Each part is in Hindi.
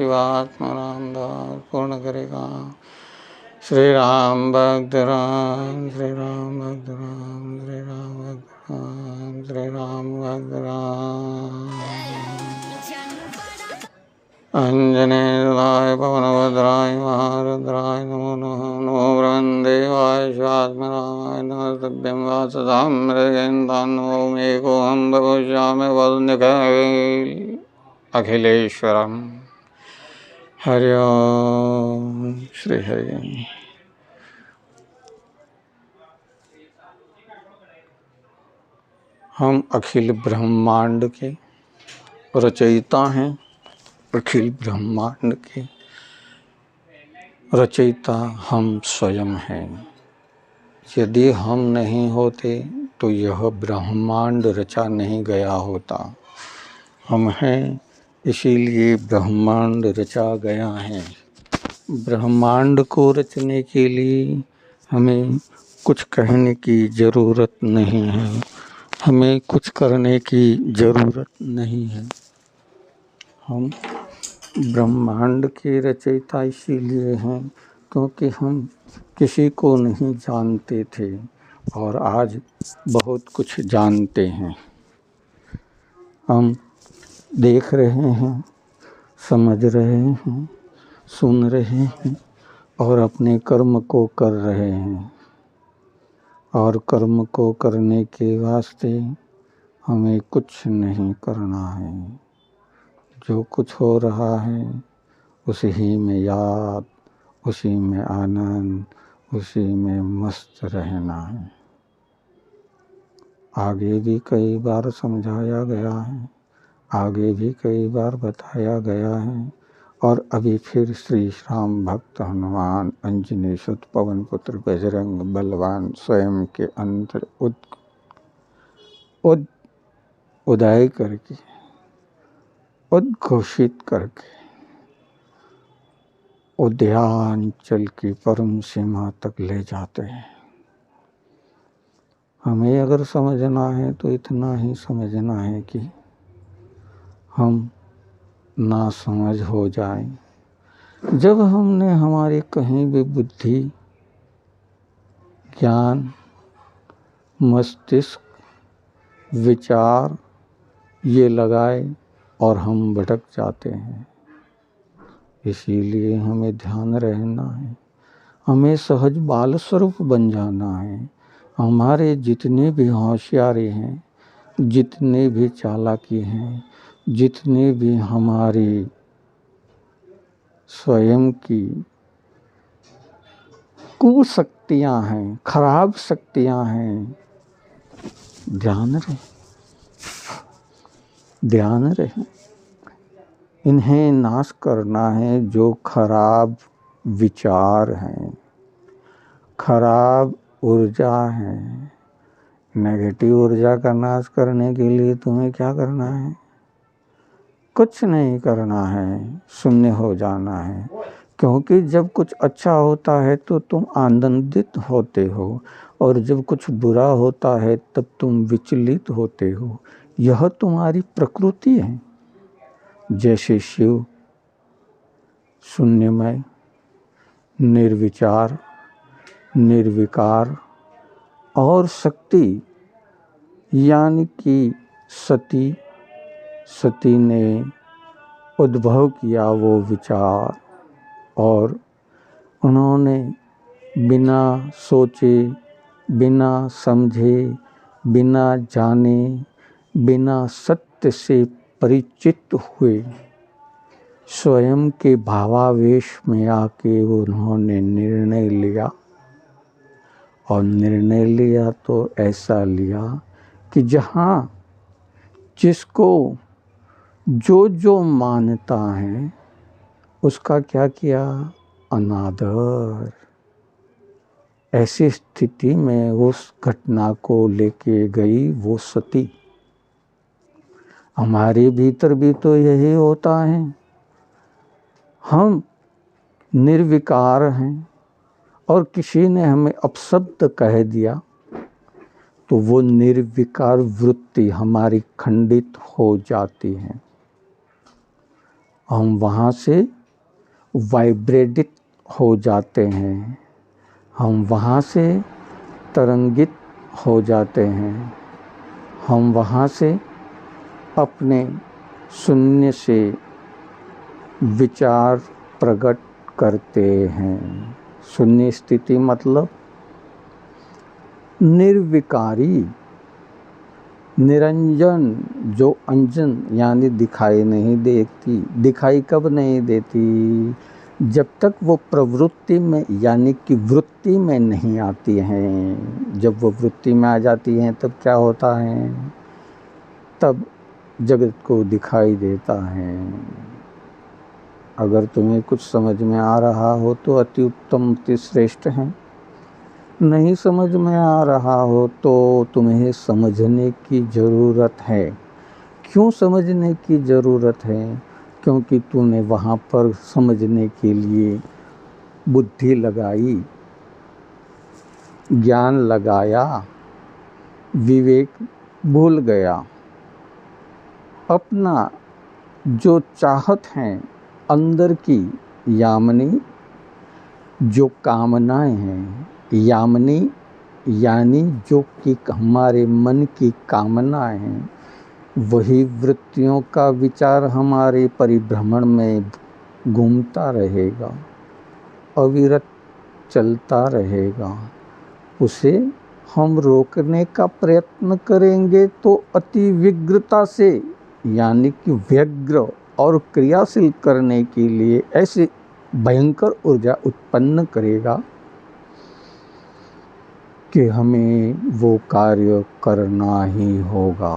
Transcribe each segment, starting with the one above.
शिवात्मा रामदास पूर्ण करेगा। श्री राम भक्त राम, श्री राम भक्त राम, श्री राम भक्त राम, श्री राम भक्त राम। अंजनेय पवनभद्राय महारुद्राय नमो नमः। नमो ब्रह्मदेवाय शिवात्मनाय नमस्तभ्यं वाससां मृगेन्द्रां नमो मेघोऽहं बभूष्यामि वन्दे अखिलेश्वरम्। हरि ओम श्री हरि। हम अखिल ब्रह्मांड के रचयिता हैं। अखिल ब्रह्मांड के रचयिता हम स्वयं हैं। यदि हम नहीं होते तो यह ब्रह्मांड रचा नहीं गया होता। हम हैं, इसीलिए ब्रह्मांड रचा गया है। ब्रह्मांड को रचने के लिए हमें कुछ कहने की ज़रूरत नहीं है, हमें कुछ करने की ज़रूरत नहीं है। हम ब्रह्मांड के रचयिता इसीलिए हैं क्योंकि हम किसी को नहीं जानते थे और आज बहुत कुछ जानते हैं। हम देख रहे हैं, समझ रहे हैं, सुन रहे हैं और अपने कर्म को कर रहे हैं। और कर्म को करने के वास्ते हमें कुछ नहीं करना है। जो कुछ हो रहा है उसी में याद, उसी में आनंद, उसी में मस्त रहना है। आगे भी कई बार समझाया गया है, आगे भी कई बार बताया गया है और अभी फिर श्री राम भक्त हनुमान अंजनी सुत पवन पुत्र बजरंग बलवान स्वयं के अंतर उदय करके, उद्घोषित करके उद्यांचल की परम सीमा तक ले जाते हैं। हमें अगर समझना है तो इतना ही समझना है कि हम ना समझ हो जाएं। जब हमने हमारे कहीं भी बुद्धि, ज्ञान, मस्तिष्क, विचार ये लगाए और हम भटक जाते हैं। इसीलिए हमें ध्यान रहना है, हमें सहज बाल स्वरूप बन जाना है। हमारे जितने भी होशियारे हैं, जितने भी चालाकी हैं, जितने भी हमारी स्वयं की कुशक्तियाँ हैं, खराब शक्तियाँ हैं, ध्यान रहे, ध्यान रहे। इन्हें नाश करना है। जो खराब विचार हैं, खराब ऊर्जा है, नेगेटिव ऊर्जा का नाश करने के लिए तुम्हें क्या करना है? कुछ नहीं करना है, शून्य हो जाना है। क्योंकि जब कुछ अच्छा होता है तो तुम आनंदित होते हो और जब कुछ बुरा होता है तब तुम विचलित होते हो। यह तुम्हारी प्रकृति है। जैसे शिव शून्यमय, निर्विचार, निर्विकार और शक्ति यानी कि सती ने उद्भव किया वो विचार और उन्होंने बिना सोचे, बिना समझे, बिना जाने, बिना सत्य से परिचित हुए स्वयं के भावावेश में आके उन्होंने निर्णय लिया। और निर्णय लिया तो ऐसा लिया कि जहाँ जिसको जो जो मानता है उसका क्या किया? अनादर। ऐसी स्थिति में उस घटना को लेके गई वो सती। हमारे भीतर भी तो यही होता है। हम निर्विकार हैं और किसी ने हमें अपशब्द कह दिया तो वो निर्विकार वृत्ति हमारी खंडित हो जाती है हम वहाँ से वाइब्रेटित हो जाते हैं, हम वहाँ से तरंगित हो जाते हैं, हम वहाँ से अपने शून्य से विचार प्रकट करते हैं। शून्य स्थिति मतलब निर्विकारी, निरंजन, जो अंजन यानी दिखाई नहीं देती। दिखाई कब नहीं देती? जब तक वो प्रवृत्ति में यानी कि वृत्ति में नहीं आती हैं। जब वो वृत्ति में आ जाती हैं तब क्या होता है? तब जगत को दिखाई देता है। अगर तुम्हें कुछ समझ में आ रहा हो तो अति उत्तम, अति श्रेष्ठ है। नहीं समझ में आ रहा हो तो तुम्हें समझने की ज़रूरत है। क्यों समझने की ज़रूरत है? क्योंकि तूने वहाँ पर समझने के लिए बुद्धि लगाई, ज्ञान लगाया, विवेक भूल गया। अपना जो चाहत है अंदर की, यामिनी जो कामनाएं हैं, यामिनी यानी जो कि हमारे मन की कामनाएं हैं, वही वृत्तियों का विचार हमारे परिभ्रमण में घूमता रहेगा, अविरत चलता रहेगा। उसे हम रोकने का प्रयत्न करेंगे तो अति व्यग्रता से यानी कि व्यग्र और क्रियाशील करने के लिए ऐसी भयंकर ऊर्जा उत्पन्न करेगा कि हमें वो कार्य करना ही होगा।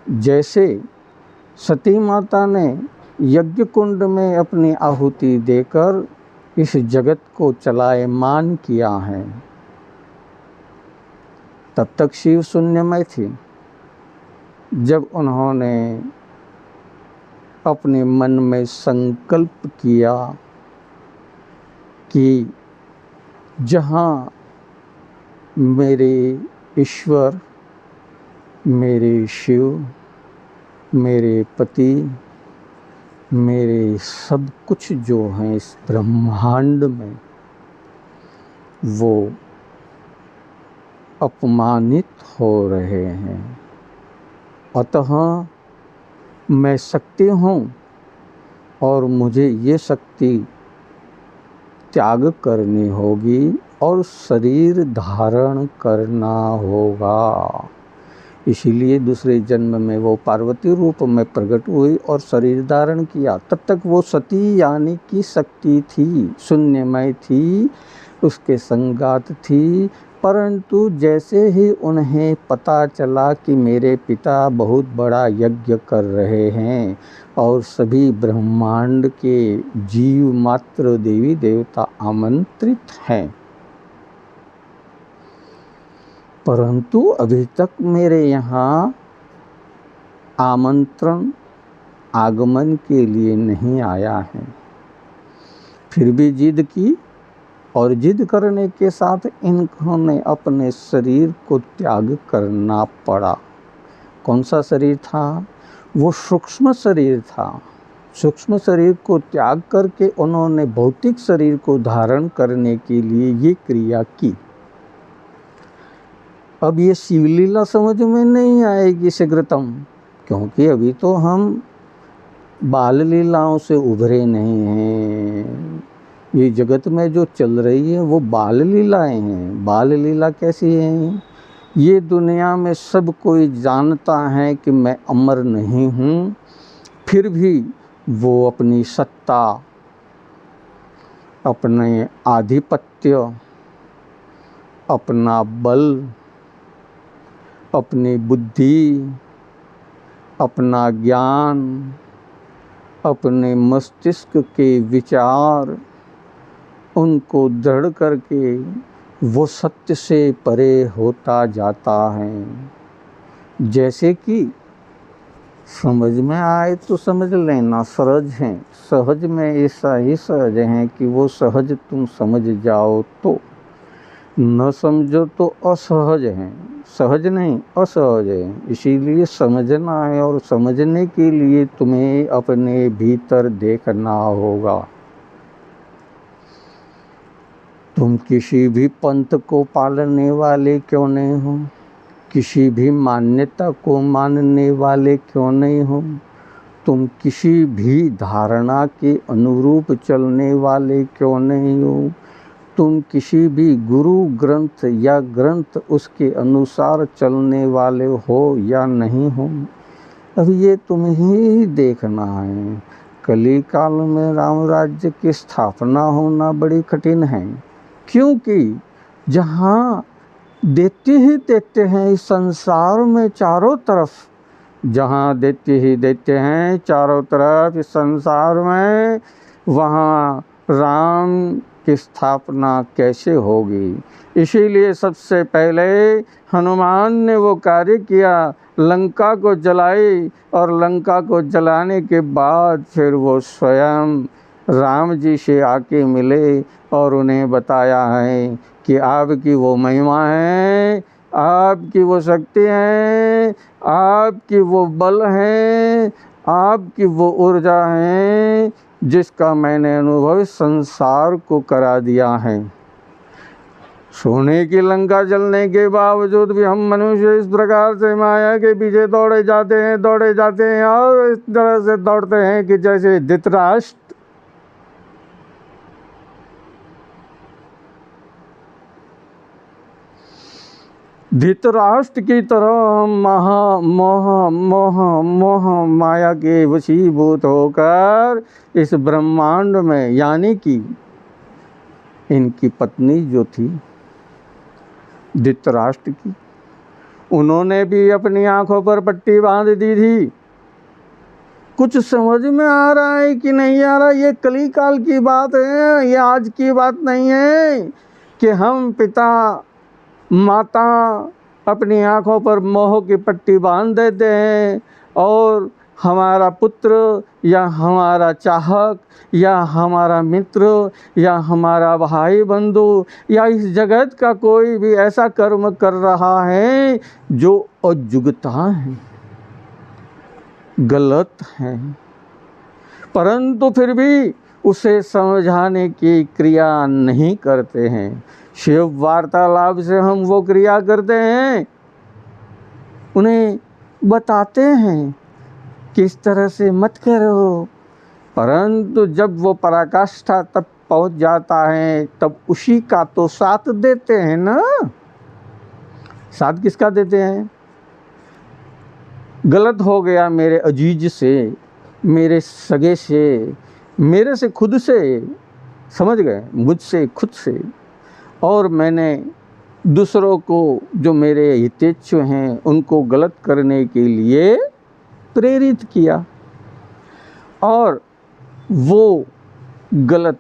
जैसे सती माता ने यज्ञ कुंड में अपनी आहुति देकर इस जगत को चलायमान किया है, तब तक शिव शून्यमय थी। जब उन्होंने अपने मन में संकल्प किया कि जहाँ मेरे ईश्वर, मेरे शिव, मेरे पति, मेरे सब कुछ जो हैं इस ब्रह्मांड में, वो अपमानित हो रहे हैं, अतः मैं शक्ति हूँ और मुझे ये शक्ति त्याग करनी होगी और शरीर धारण करना होगा। इसीलिए दूसरे जन्म में वो पार्वती रूप में प्रकट हुई और शरीर धारण किया। तब तक वो सती यानी कि शक्ति थी, शून्यमय थी, उसके संगात थी। परंतु जैसे ही उन्हें पता चला कि मेरे पिता बहुत बड़ा यज्ञ कर रहे हैं और सभी ब्रह्मांड के जीव मात्र देवी देवता आमंत्रित हैं, परंतु अभी तक मेरे यहाँ आमंत्रण आगमन के लिए नहीं आया है, फिर भी जिद की और जिद करने के साथ इन्होंने अपने शरीर को त्याग करना पड़ा। कौन सा शरीर था? वो सूक्ष्म शरीर था। सूक्ष्म शरीर को त्याग करके उन्होंने भौतिक शरीर को धारण करने के लिए ये क्रिया की। अब ये शिवलीला समझ में नहीं आएगी शीघ्रतम, क्योंकि अभी तो हम बाल लीलाओं से उभरे नहीं हैं। ये जगत में जो चल रही है वो बाल लीलाएं हैं। बाल लीला कैसी हैं? ये दुनिया में सब कोई जानता है कि मैं अमर नहीं हूँ, फिर भी वो अपनी सत्ता, अपने आधिपत्य, अपना बल, अपनी बुद्धि, अपना ज्ञान, अपने मस्तिष्क के विचार, उनको दृढ़ करके वो सत्य से परे होता जाता है। जैसे कि समझ में आए तो समझ लेना, सहज है, सहज में ऐसा ही सहज है कि वो सहज तुम समझ जाओ तो न समझो तो असहज है, सहज नहीं असहज है। इसीलिए समझना है, और समझने के लिए तुम्हें अपने भीतर देखना होगा। तुम किसी भी पंथ को पालने वाले क्यों नहीं हो, किसी भी मान्यता को मानने वाले क्यों नहीं हो, तुम किसी भी धारणा के अनुरूप चलने वाले क्यों नहीं हो, तुम किसी भी गुरु ग्रंथ या ग्रंथ उसके अनुसार चलने वाले हो या नहीं हो, अब ये तुम्हें ही देखना है। कली काल में राम राज्य की स्थापना होना बड़ी कठिन है, क्योंकि जहाँ देते ही देते हैं इस संसार में चारों तरफ, जहाँ देते ही देते हैं चारों तरफ इस संसार में, वहाँ राम की स्थापना कैसे होगी। इसीलिए सबसे पहले हनुमान ने वो कार्य किया, लंका को जलाई, और लंका को जलाने के बाद फिर वो स्वयं राम जी से आके मिले और उन्हें बताया है कि आपकी वो महिमा है, आपकी वो शक्ति है, आपकी वो बल है, आपकी वो ऊर्जा है, जिसका मैंने अनुभव संसार को करा दिया है। सोने की लंका जलने के बावजूद भी हम मनुष्य इस प्रकार से माया के पीछे दौड़े जाते हैं और इस तरह से दौड़ते हैं कि जैसे धृतराष्ट्र की तरह हम मोह माया के वशीभूत होकर इस ब्रह्मांड में, यानी कि इनकी पत्नी जो थी धृतराष्ट्र की, उन्होंने भी अपनी आंखों पर पट्टी बांध दी थी। कुछ समझ में आ रहा है कि नहीं आ रहा, ये कली काल की बात है, ये आज की बात नहीं है कि हम पिता माता अपनी आंखों पर मोह की पट्टी बांध देते हैं और हमारा पुत्र या हमारा चाहक या हमारा मित्र या हमारा भाई बंधु या इस जगत का कोई भी ऐसा कर्म कर रहा है जो अयुक्ता है, गलत है, परंतु फिर भी उसे समझाने की क्रिया नहीं करते हैं। शिव वार्तालाप से हम वो क्रिया करते हैं, उन्हें बताते हैं कि इस तरह से मत करो, परंतु जब वो पराकाष्ठा तब पहुंच जाता है तब उसी का तो साथ देते हैं ना। साथ किसका देते हैं? गलत हो गया मेरे अजीज से, मेरे सगे से, मेरे से खुद से, समझ गए, मुझसे खुद से, और मैंने दूसरों को जो मेरे हितेच्छु हैं उनको गलत करने के लिए प्रेरित किया, और वो गलत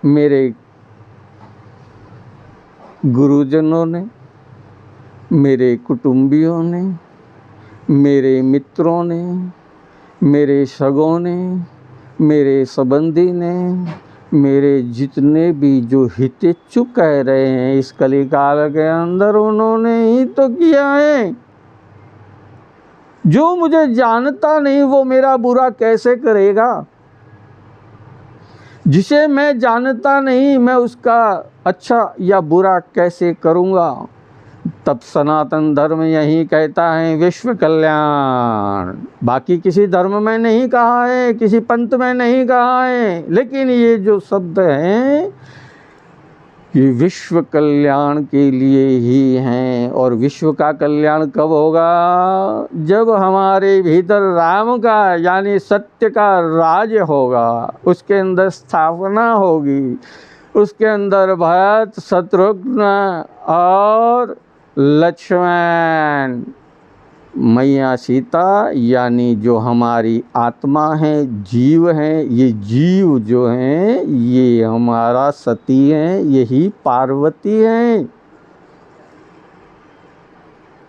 मेरे गुरुजनों ने, मेरे कुटुंबियों ने, मेरे मित्रों ने, मेरे सगों ने, मेरे संबंधी ने, मेरे जितने भी जो हितेच्छु कह रहे हैं इस कलिकाल के अंदर, उन्होंने ही तो किया है। जो मुझे जानता नहीं वो मेरा बुरा कैसे करेगा? जिसे मैं जानता नहीं मैं उसका अच्छा या बुरा कैसे करूँगा? तब सनातन धर्म यही कहता है विश्व कल्याण। बाकी किसी धर्म में नहीं कहा है, किसी पंथ में नहीं कहा है, लेकिन ये जो शब्द हैं ये विश्व कल्याण के लिए ही हैं। और विश्व का कल्याण कब होगा? जब हमारे भीतर राम का यानी सत्य का राज होगा, उसके अंदर स्थापना होगी, उसके अंदर भरत शत्रुघ्न और लक्ष्मण, मैया सीता यानी जो हमारी आत्मा है, जीव है, ये जीव जो हैं ये हमारा सती है, यही पार्वती है।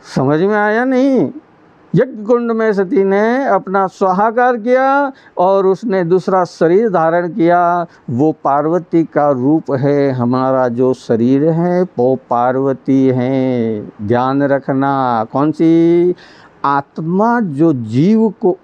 समझ में आया नहीं? यज्ञ कुंड में सती ने अपना स्वाहाकार किया और उसने दूसरा शरीर धारण किया। वो पार्वती का रूप है। हमारा जो शरीर है वो पार्वती है। ध्यान रखना, कौन सी? आत्मा जो जीव को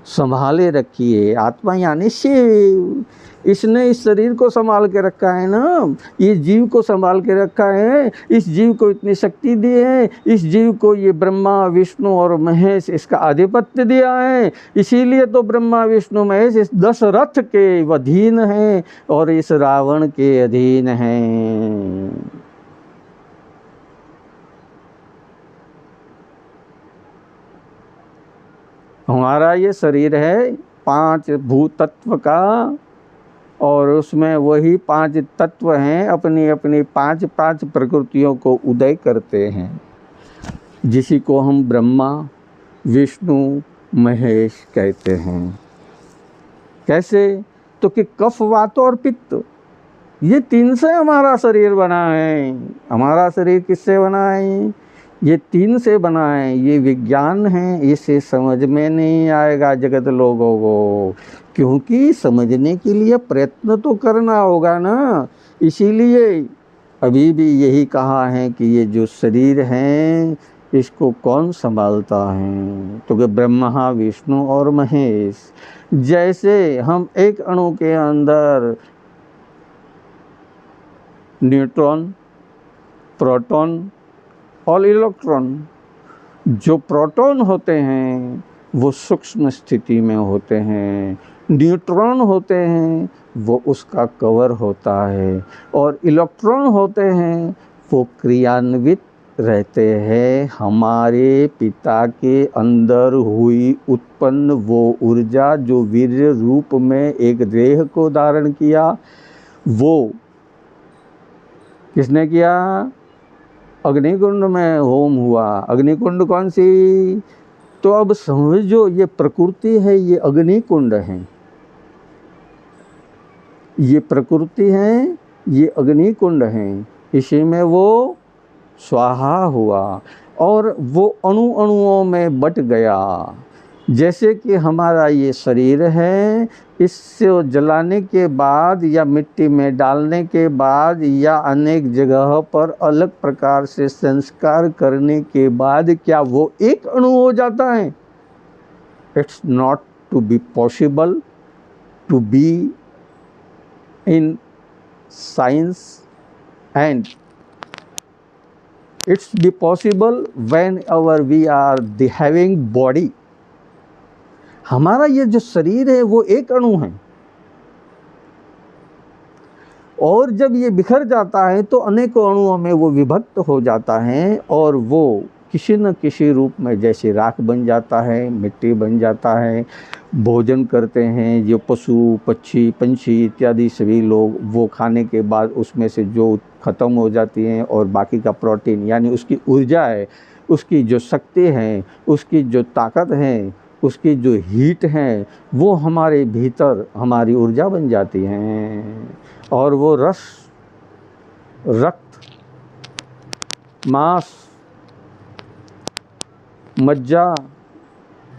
संभाले रखी है। आत्मा यानी शिव। इसने इस शरीर को संभाल के रखा है ना, ये जीव को संभाल के रखा है। इस जीव को इतनी शक्ति दी है। इस जीव को ये ब्रह्मा विष्णु और महेश इसका आधिपत्य दिया है। इसीलिए तो ब्रह्मा विष्णु महेश इस दशरथ के अधीन हैं और इस रावण के अधीन हैं। हमारा ये शरीर है 5 भूत तत्व का, और उसमें वही 5 तत्व हैं अपनी अपनी 5 प्रकृतियों को उदय करते हैं, जिसी को हम ब्रह्मा विष्णु महेश कहते हैं। कैसे? तो कि कफ वात और पित्त, ये 3 से हमारा शरीर बना है। हमारा शरीर किससे बना है? ये 3 से बना है। ये विज्ञान है, इसे समझ में नहीं आएगा जगत लोगों को, क्योंकि समझने के लिए प्रयत्न तो करना होगा ना। इसीलिए अभी भी यही कहा है कि ये जो शरीर है इसको कौन संभालता है? तो कि ब्रह्मा विष्णु और महेश। जैसे हम एक अणु के अंदर न्यूट्रॉन, प्रोटॉन और इलेक्ट्रॉन, जो प्रोटॉन होते हैं वो सूक्ष्म स्थिति में होते हैं, न्यूट्रॉन होते हैं वो उसका कवर होता है, और इलेक्ट्रॉन होते हैं वो क्रियान्वित रहते हैं। हमारे पिता के अंदर हुई उत्पन्न वो ऊर्जा जो वीर्य रूप में एक देह को धारण किया, वो किसने किया? अग्निकुंड में होम हुआ। अग्निकुंड कौन सी? तो अब समझो, ये प्रकृति है, ये अग्निकुंड है। ये प्रकृति है, ये अग्निकुंड है। इसी में वो स्वाहा हुआ और वो अणु अणुओं में बट गया। जैसे कि हमारा ये शरीर है, इससे जलाने के बाद या मिट्टी में डालने के बाद या अनेक जगह पर अलग प्रकार से संस्कार करने के बाद क्या वो एक अणु हो जाता है? It's not to be possible to be in science, and it's be possible whenever we are the having body। हमारा ये जो शरीर है वो एक अणु है, और जब ये बिखर जाता है तो अनेकों अणुओं में वो विभक्त हो जाता है, और वो किसी न किसी रूप में जैसे राख बन जाता है, मिट्टी बन जाता है। भोजन करते हैं जो पशु पक्षी पंछी इत्यादि सभी लोग, वो खाने के बाद उसमें से जो ख़त्म हो जाती हैं, और बाकी का प्रोटीन यानी उसकी ऊर्जा है, उसकी जो शक्ति है, उसकी जो ताकत है, उसकी जो हीट है, वो हमारे भीतर हमारी ऊर्जा बन जाती हैं। और वो रस, रक्त, मांस, मज्जा,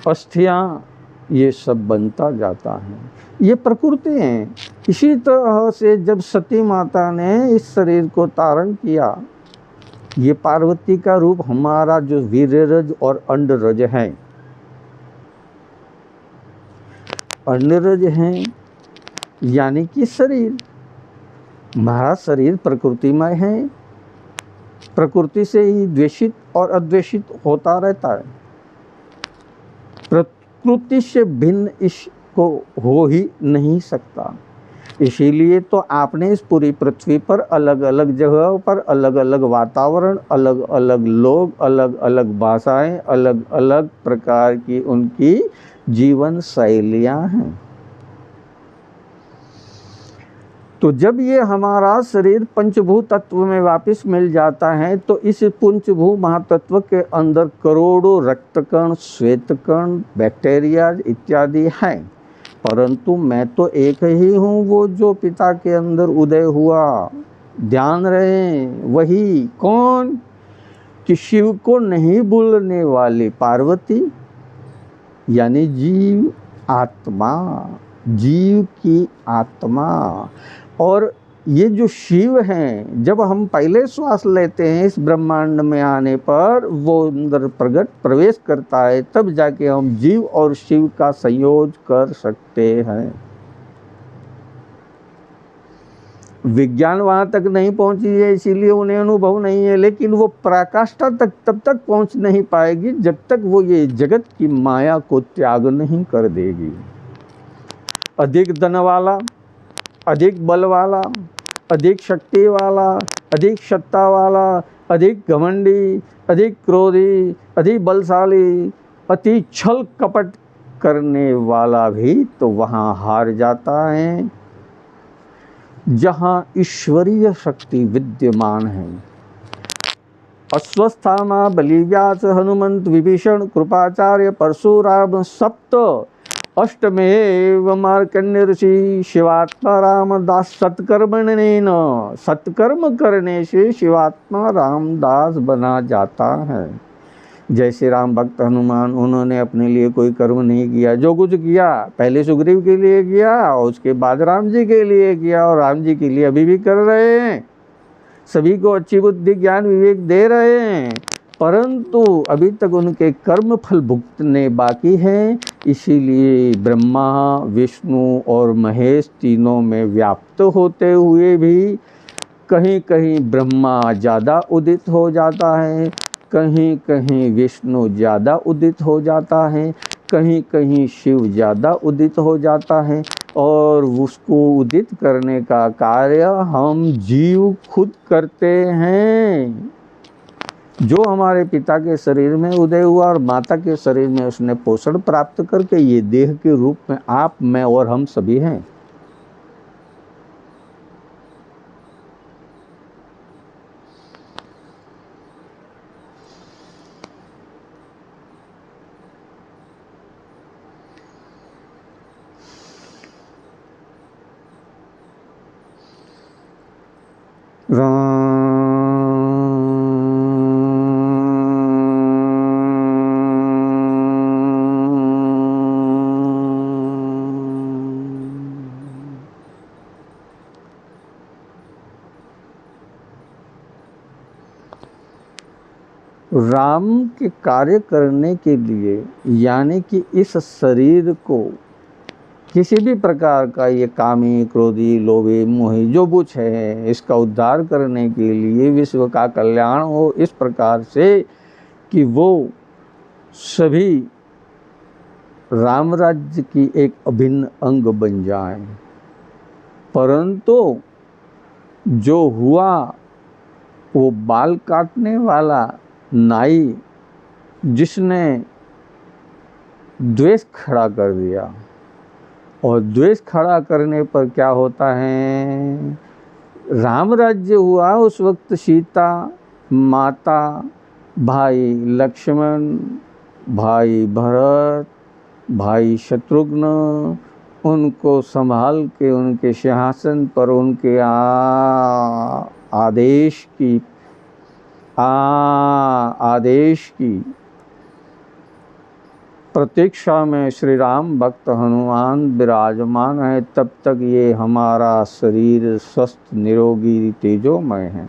अस्थियाँ, ये सब बनता जाता है। ये प्रकृति है। इसी तरह से जब सती माता ने इस शरीर को धारण किया, ये पार्वती का रूप हमारा जो वीर्यरज और अंडरज है, अंडरज हैं यानी कि शरीर। हमारा शरीर प्रकृतिमय है, प्रकृति से ही द्वेषित और अद्वेषित होता रहता है। प्रकृति से भिन्न इसको हो ही नहीं सकता। इसीलिए तो आपने इस पूरी पृथ्वी पर अलग अलग जगहों पर अलग अलग वातावरण, अलग अलग लोग, अलग अलग भाषाएं, अलग अलग प्रकार की उनकी जीवन शैलियाँ हैं। तो जब ये हमारा शरीर पंचभूत तत्व में वापस मिल जाता है, तो इस पंचभूत महातत्व के अंदर करोड़ों रक्तकण, श्वेतकण, बैक्टीरिया इत्यादि हैं, परंतु मैं तो एक ही हूँ, वो जो पिता के अंदर उदय हुआ। ध्यान रहे, वही कौन? कि शिव को नहीं भूलने वाली पार्वती यानी जीव आत्मा, जीव की आत्मा। और ये जो शिव हैं, जब हम पहले श्वास लेते हैं इस ब्रह्मांड में आने पर, वो अंदर प्रवेश करता है, तब जाके हम जीव और शिव का संयोग कर सकते हैं। विज्ञान वहां तक नहीं पहुंची है, इसीलिए उन्हें अनुभव नहीं है, लेकिन वो पराकाष्ठा तक तब तक पहुंच नहीं पाएगी जब तक वो ये जगत की माया को त्याग नहीं कर देगी। अधिक धन वाला, अधिक बल वाला, अधिक शक्ति वाला, अधिक सत्ता वाला, अधिक घमंडी, अधिक क्रोधी, अधिक बलशाली, अति छल कपट करने वाला भी तो वहाँ हार जाता है जहाँ ईश्वरीय शक्ति विद्यमान है। अश्वस्थामा, बलिव्यास, हनुमंत, विभीषण, कृपाचार्य, परशुराम, सप्त अष्टमेव मार्कंडेय ऋषि, शिवात्मा रामदास सत्कर्मणेन, सत्कर्म करने से शिवात्मा रामदास बना जाता है। जैसे राम भक्त हनुमान, उन्होंने अपने लिए कोई कर्म नहीं किया, जो कुछ किया पहले सुग्रीव के लिए किया और उसके बाद राम जी के लिए किया, और राम जी के लिए अभी भी कर रहे हैं, सभी को अच्छी बुद्धि ज्ञान विवेक दे रहे हैं, परंतु अभी तक उनके कर्म फल भुगतने बाकी हैं। इसीलिए ब्रह्मा, विष्णु और महेश तीनों में व्याप्त होते हुए भी कहीं कहीं ब्रह्मा ज़्यादा उदित हो जाता है, कहीं कहीं विष्णु ज़्यादा उदित हो जाता है, कहीं कहीं शिव ज़्यादा उदित हो जाता है, और उसको उदित करने का कार्य हम जीव खुद करते हैं। जो हमारे पिता के शरीर में उदय हुआ और माता के शरीर में उसने पोषण प्राप्त करके ये देह के रूप में आप, मैं और हम सभी हैं। राम के कार्य करने के लिए, यानी कि इस शरीर को किसी भी प्रकार का ये कामी, क्रोधी, लोभी, मोही जो कुछ है, इसका उद्धार करने के लिए, विश्व का कल्याण हो इस प्रकार से कि वो सभी राम राज्य की एक अभिन्न अंग बन जाएं। परंतु जो हुआ वो बाल काटने वाला नाई, जिसने द्वेष खड़ा कर दिया, और द्वेष खड़ा करने पर क्या होता है, राम राज्य हुआ उस वक्त सीता माता, भाई लक्ष्मण, भाई भरत, भाई शत्रुघ्न, उनको संभाल के उनके सिंहासन पर उनके आदेश की प्रतीक्षा में श्री राम भक्त हनुमान विराजमान है। तब तक ये हमारा शरीर स्वस्थ, निरोगी, तेजोमय है।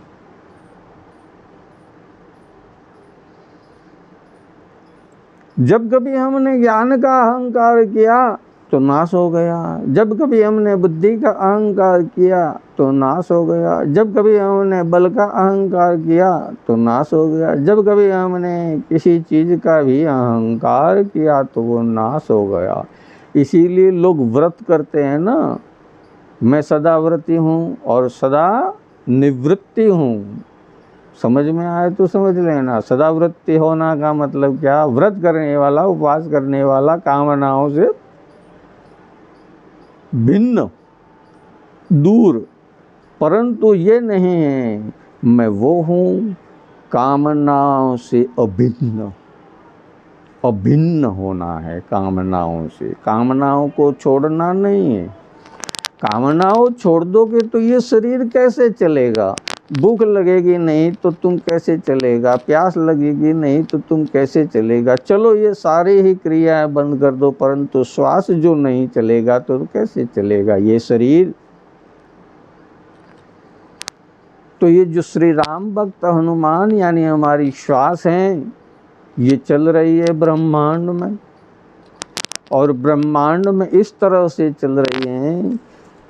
जब कभी हमने ज्ञान का अहंकार किया तो नाश हो गया, जब कभी हमने बुद्धि का अहंकार किया तो नाश हो गया, जब कभी हमने बल का अहंकार किया तो नाश हो गया, जब कभी हमने किसी चीज़ का भी अहंकार किया तो वो नाश हो गया। इसीलिए लोग व्रत करते हैं ना, मैं सदा व्रती हूँ और सदा निवृत्ति हूँ। समझ में आए तो समझ लेना। सदा वृत्ति होना का मतलब क्या, व्रत करने वाला, उपवास करने वाला, कामनाओं से भिन्न, दूर। परंतु ये नहीं है मैं वो हूँ कामनाओं से अभिन्न। अभिन्न होना है कामनाओं से, कामनाओं को छोड़ना नहीं है। कामनाओं छोड़ दोगे तो ये शरीर कैसे चलेगा। भूख लगेगी नहीं तो तुम कैसे चलेगा, प्यास लगेगी नहीं तो तुम कैसे चलेगा। चलो ये सारी ही क्रियाएं बंद कर दो, परंतु श्वास जो नहीं चलेगा तो कैसे चलेगा ये शरीर। तो ये जो श्री राम भक्त हनुमान यानी हमारी श्वास हैं, ये चल रही है ब्रह्मांड में, और ब्रह्मांड में इस तरह से चल रही हैं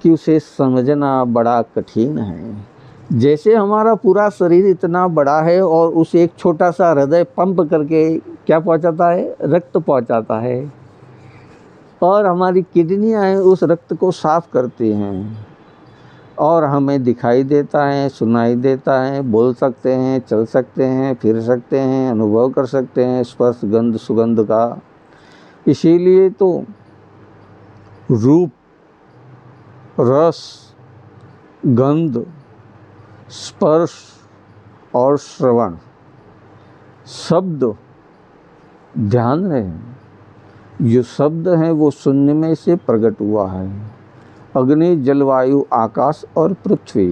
कि उसे समझना बड़ा कठिन है। जैसे हमारा पूरा शरीर इतना बड़ा है और उसे एक छोटा सा हृदय पंप करके क्या पहुंचाता है, रक्त पहुंचाता है, और हमारी किडनियां हैं उस रक्त को साफ करती हैं, और हमें दिखाई देता है, सुनाई देता है, बोल सकते हैं, चल सकते हैं, फिर सकते हैं, अनुभव कर सकते हैं स्पर्श गंध सुगंध का। इसीलिए तो रूप, रस, गंध, स्पर्श और श्रवण, शब्द, ध्यान रहे जो शब्द हैं वो शून्य में से प्रकट हुआ है। अग्नि, जलवायु, आकाश और पृथ्वी।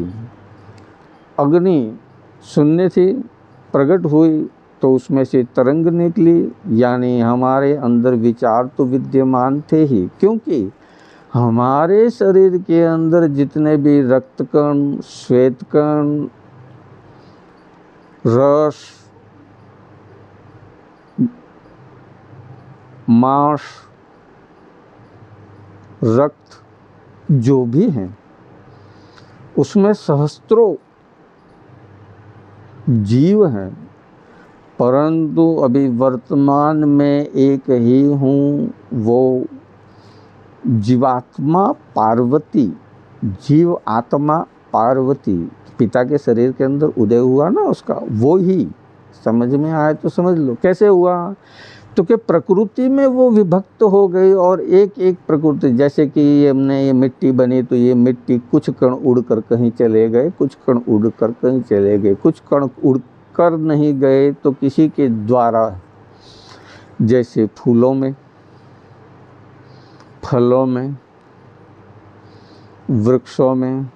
अग्नि शून्य थी, प्रकट हुई तो उसमें से तरंग निकली, यानी हमारे अंदर विचार तो विद्यमान थे ही, क्योंकि हमारे शरीर के अंदर जितने भी रक्त कण, श्वेत कण, रस, मांस, रक्त जो भी हैं उसमें सहस्त्रों जीव हैं, परंतु अभी वर्तमान में एक ही हूँ, वो जीवात्मा पार्वती, जीव आत्मा पार्वती, पिता के शरीर के अंदर उदय हुआ ना उसका, वो ही। समझ में आए तो समझ लो कैसे हुआ। तो कि प्रकृति में वो विभक्त हो गई, और एक एक प्रकृति, जैसे कि हमने ये मिट्टी बनी तो ये मिट्टी कुछ कण उड़कर कहीं चले गए, कुछ कण उड़कर कहीं चले गए, कुछ कण उड़कर नहीं गए तो किसी के द्वारा, जैसे फूलों में, फलों में, वृक्षों में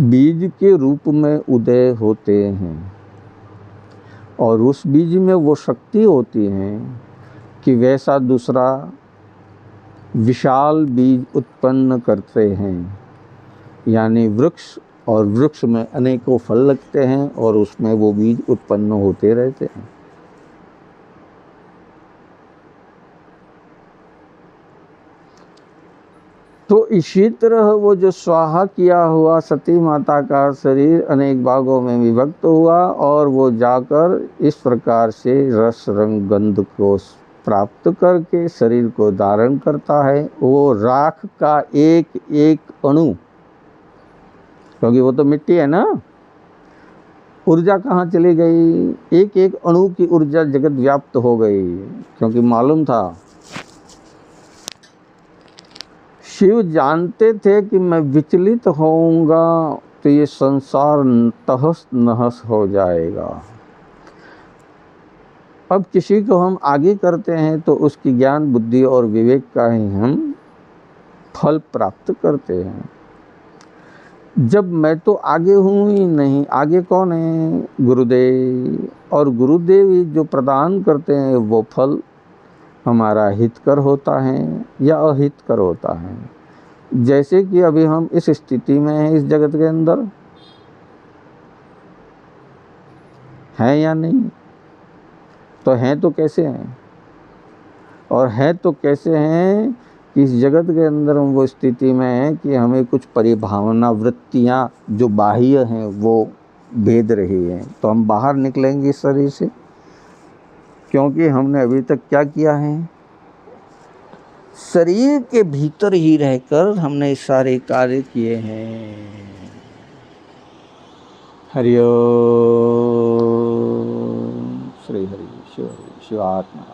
बीज के रूप में उदय होते हैं, और उस बीज में वो शक्ति होती है कि वैसा दूसरा विशाल बीज उत्पन्न करते हैं, यानी वृक्ष, और वृक्ष में अनेकों फल लगते हैं और उसमें वो बीज उत्पन्न होते रहते हैं। तो इसी तरह वो जो स्वाहा किया हुआ सती माता का शरीर अनेक भागों में विभक्त हुआ, और वो जाकर इस प्रकार से रस रंग गंध को प्राप्त करके शरीर को धारण करता है। वो राख का एक एक अणु, क्योंकि वो तो मिट्टी है ना, ऊर्जा कहाँ चली गई, एक एक अणु की ऊर्जा जगत व्याप्त हो गई, क्योंकि मालूम था, शिव जानते थे कि मैं विचलित होऊंगा तो ये संसार तहस नहस हो जाएगा। अब किसी को हम आगे करते हैं तो उसकी ज्ञान बुद्धि और विवेक का ही हम फल प्राप्त करते हैं। जब मैं तो आगे हूँ ही नहीं, आगे कौन है, गुरुदेव, और गुरुदेव ही जो प्रदान करते हैं वो फल हमारा हितकर होता है या अहितकर होता है। जैसे कि अभी हम इस स्थिति में हैं, इस जगत के अंदर हैं या नहीं, तो हैं तो कैसे हैं, और हैं तो कैसे हैं कि इस जगत के अंदर हम वो स्थिति में हैं कि हमें कुछ परिभावना वृत्तियाँ जो बाह्य हैं वो भेद रही हैं, तो हम बाहर निकलेंगे इस शरीर से, क्योंकि हमने अभी तक क्या किया है, शरीर के भीतर ही रहकर हमने सारे कार्य किए हैं। हरि ओम। श्री हरि शिव शिवात्मा।